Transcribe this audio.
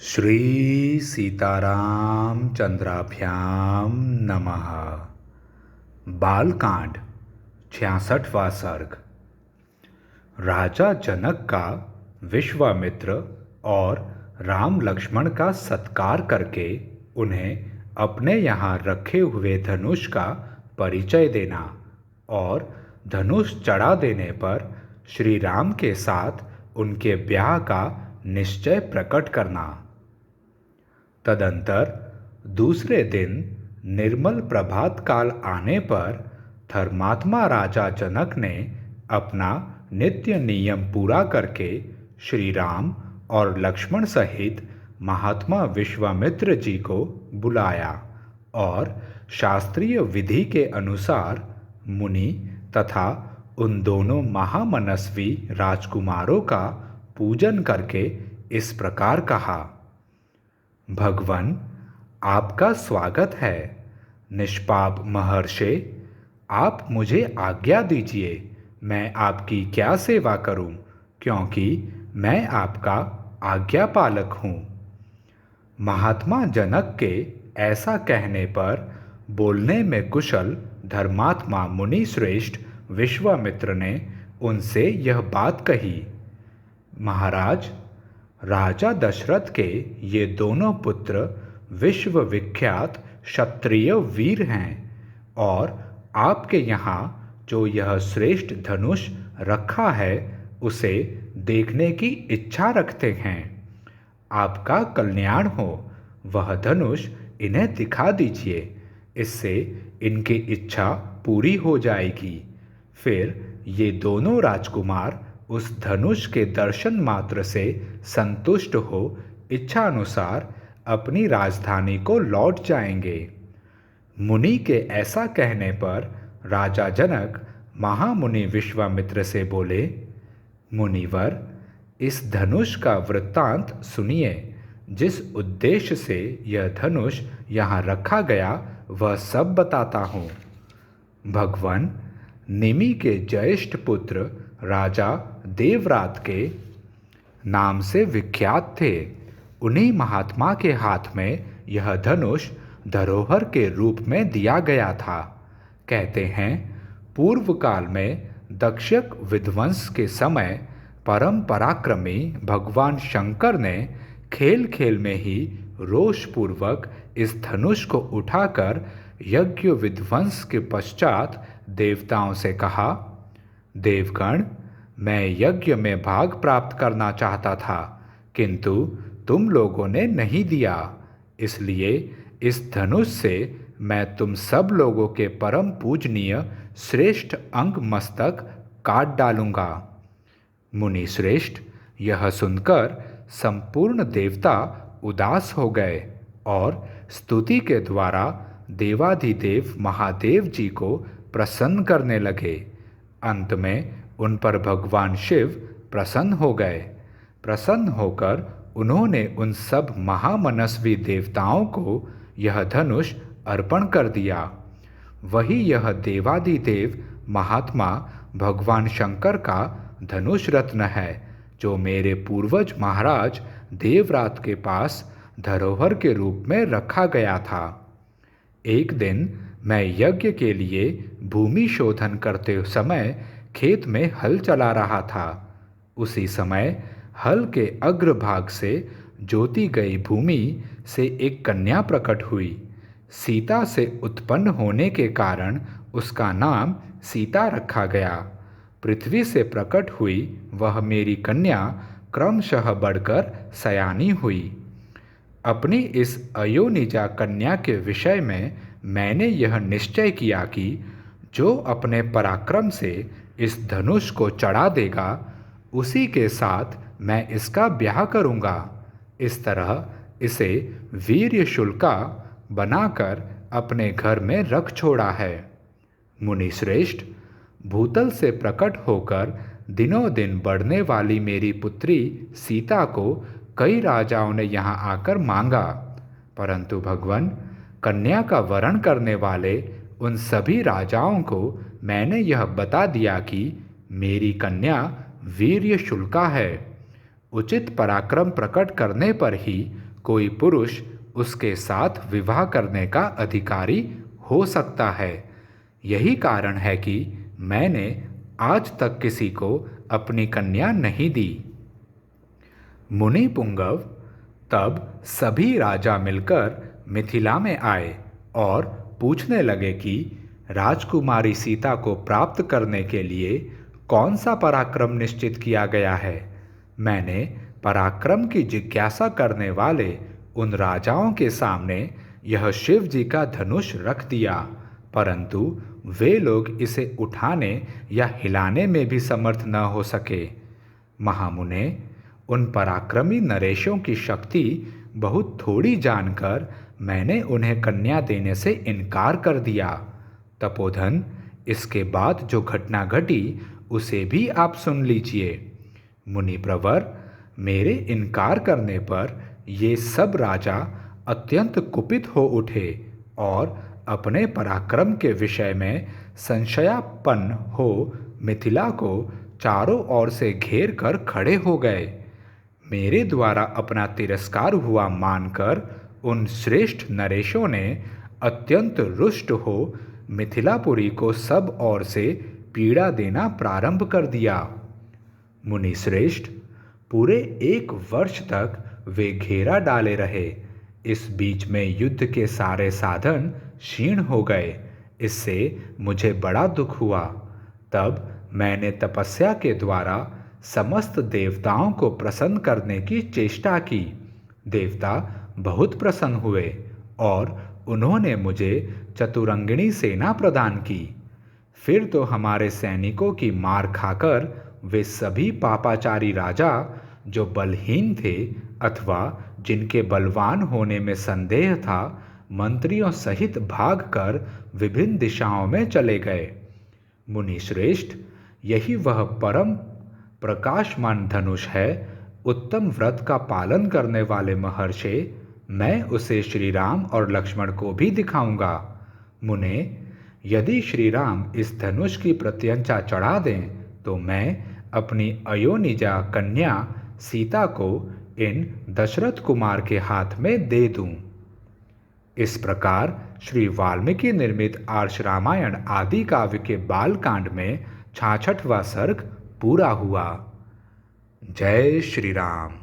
श्री सीताराम चंद्राभ्याम नमः। बालकांड 66वां सर्ग। राजा जनक का विश्वामित्र और राम लक्ष्मण का सत्कार करके उन्हें अपने यहाँ रखे हुए धनुष का परिचय देना और धनुष चढ़ा देने पर श्री राम के साथ उनके ब्याह का निश्चय प्रकट करना। तदंतर दूसरे दिन निर्मल प्रभात काल आने पर धर्मात्मा राजा जनक ने अपना नित्य नियम पूरा करके श्री राम और लक्ष्मण सहित महात्मा विश्वामित्र जी को बुलाया और शास्त्रीय विधि के अनुसार मुनि तथा उन दोनों महामनस्वी राजकुमारों का पूजन करके इस प्रकार कहा। भगवान, आपका स्वागत है। निष्पाप महर्षि, आप मुझे आज्ञा दीजिए, मैं आपकी क्या सेवा करूं, क्योंकि मैं आपका आज्ञा पालक हूं। महात्मा जनक के ऐसा कहने पर बोलने में कुशल धर्मात्मा मुनि श्रेष्ठ विश्वामित्र ने उनसे यह बात कही। महाराज, राजा दशरथ के ये दोनों पुत्र विश्व विख्यात क्षत्रिय वीर हैं और आपके यहाँ जो यह श्रेष्ठ धनुष रखा है उसे देखने की इच्छा रखते हैं। आपका कल्याण हो, वह धनुष इन्हें दिखा दीजिए, इससे इनकी इच्छा पूरी हो जाएगी। फिर ये दोनों राजकुमार उस धनुष के दर्शन मात्र से संतुष्ट हो इच्छा अनुसार अपनी राजधानी को लौट जाएंगे। मुनि के ऐसा कहने पर राजा जनक महामुनि विश्वामित्र से बोले, मुनिवर, इस धनुष का वृत्तांत सुनिए। जिस उद्देश्य से यह धनुष यहाँ रखा गया वह सब बताता हूँ। भगवान, निमि के ज्येष्ठ पुत्र राजा देवरात के नाम से विख्यात थे। उन्हीं महात्मा के हाथ में यह धनुष धरोहर के रूप में दिया गया था। कहते हैं, पूर्व काल में दक्षक विध्वंस के समय परम पराक्रमी भगवान शंकर ने खेल खेल में ही रोषपूर्वक इस धनुष को उठाकर यज्ञ विध्वंस के पश्चात देवताओं से कहा, देवगण, मैं यज्ञ में भाग प्राप्त करना चाहता था, किंतु तुम लोगों ने नहीं दिया, इसलिए इस धनुष से मैं तुम सब लोगों के परम पूजनीय श्रेष्ठ अंग मस्तक काट डालूंगा। मुनि श्रेष्ठ, यह सुनकर संपूर्ण देवता उदास हो गए और स्तुति के द्वारा देवाधिदेव महादेव जी को प्रसन्न करने लगे। अंत में उन पर भगवान शिव प्रसन्न हो गए। प्रसन्न होकर उन्होंने उन सब महामनस्वी देवताओं को यह धनुष अर्पण कर दिया। वही यह देवाधिदेव महात्मा भगवान शंकर का धनुष रत्न है, जो मेरे पूर्वज महाराज देवरात के पास धरोहर के रूप में रखा गया था। एक दिन मैं यज्ञ के लिए भूमि शोधन करते समय खेत में हल चला रहा था। उसी समय हल के अग्रभाग से जोती गई भूमि से एक कन्या प्रकट हुई। सीता से उत्पन्न होने के कारण उसका नाम सीता रखा गया। पृथ्वी से प्रकट हुई वह मेरी कन्या क्रमशः बढ़कर सयानी हुई। अपनी इस अयोनिजा कन्या के विषय में मैंने यह निश्चय किया कि जो अपने पराक्रम से इस धनुष को चढ़ा देगा, उसी के साथ मैं इसका ब्याह करूँगा। इस तरह इसे वीर्यशुल्का बनाकर अपने घर में रख छोड़ा है। मुनि श्रेष्ठ, भूतल से प्रकट होकर दिनों दिन बढ़ने वाली मेरी पुत्री सीता को कई राजाओं ने यहाँ आकर मांगा, परंतु भगवान, कन्या का वरण करने वाले उन सभी राजाओं को मैंने यह बता दिया कि मेरी कन्या वीर्यशुल्का है। उचित पराक्रम प्रकट करने पर ही कोई पुरुष उसके साथ विवाह करने का अधिकारी हो सकता है। यही कारण है कि मैंने आज तक किसी को अपनी कन्या नहीं दी। मुनि पुंगव, तब सभी राजा मिलकर मिथिला में आए और पूछने लगे कि राजकुमारी सीता को प्राप्त करने के लिए कौन सा पराक्रम निश्चित किया गया है। मैंने पराक्रम की जिज्ञासा करने वाले उन राजाओं के सामने यह शिव जी का धनुष रख दिया, परंतु वे लोग इसे उठाने या हिलाने में भी समर्थ न हो सके। महामुने, उन पराक्रमी नरेशों की शक्ति बहुत थोड़ी जानकर मैंने उन्हें कन्या देने से इनकार कर दिया। तपोधन, इसके बाद जो घटना घटी उसे भी आप सुन लीजिए। मुनि प्रवर, मेरे इनकार करने पर ये सब राजा अत्यंत कुपित हो उठे और अपने पराक्रम के विषय में संशयापन्न हो मिथिला को चारों ओर से घेर कर खड़े हो गए। मेरे द्वारा अपना तिरस्कार हुआ मानकर उन श्रेष्ठ नरेशों ने अत्यंत रुष्ट हो मिथिलापुरी को सब ओर से पीड़ा देना प्रारंभ कर दिया। मुनि श्रेष्ठ, पूरे 1 वर्ष तक वे घेरा डाले रहे। इस बीच में युद्ध के सारे साधन क्षीण हो गए। इससे मुझे बड़ा दुख हुआ। तब मैंने तपस्या के द्वारा समस्त देवताओं को प्रसन्न करने की चेष्टा की। देवता बहुत प्रसन्न हुए और उन्होंने मुझे चतुरंगिणी सेना प्रदान की। फिर तो हमारे सैनिकों की मार खाकर वे सभी पापाचारी राजा जो बलहीन थे अथवा जिनके बलवान होने में संदेह था, मंत्रियों सहित भागकर विभिन्न दिशाओं में चले गए। मुनि श्रेष्ठ, यही वह परम प्रकाशमान धनुष है, उत्तम व्रत का पालन करने वाले महर्षि। मैं उसे श्री राम और लक्ष्मण को भी दिखाऊंगा। मुने, यदि श्री राम इस धनुष की प्रत्यंचा चढ़ा दें तो मैं अपनी अयोनिजा कन्या सीता को इन दशरथ कुमार के हाथ में दे दूं। इस प्रकार श्री वाल्मीकि निर्मित आर्ष रामायण आदि काव्य के बालकांड में 66वां सर्ग पूरा हुआ। जय श्री राम।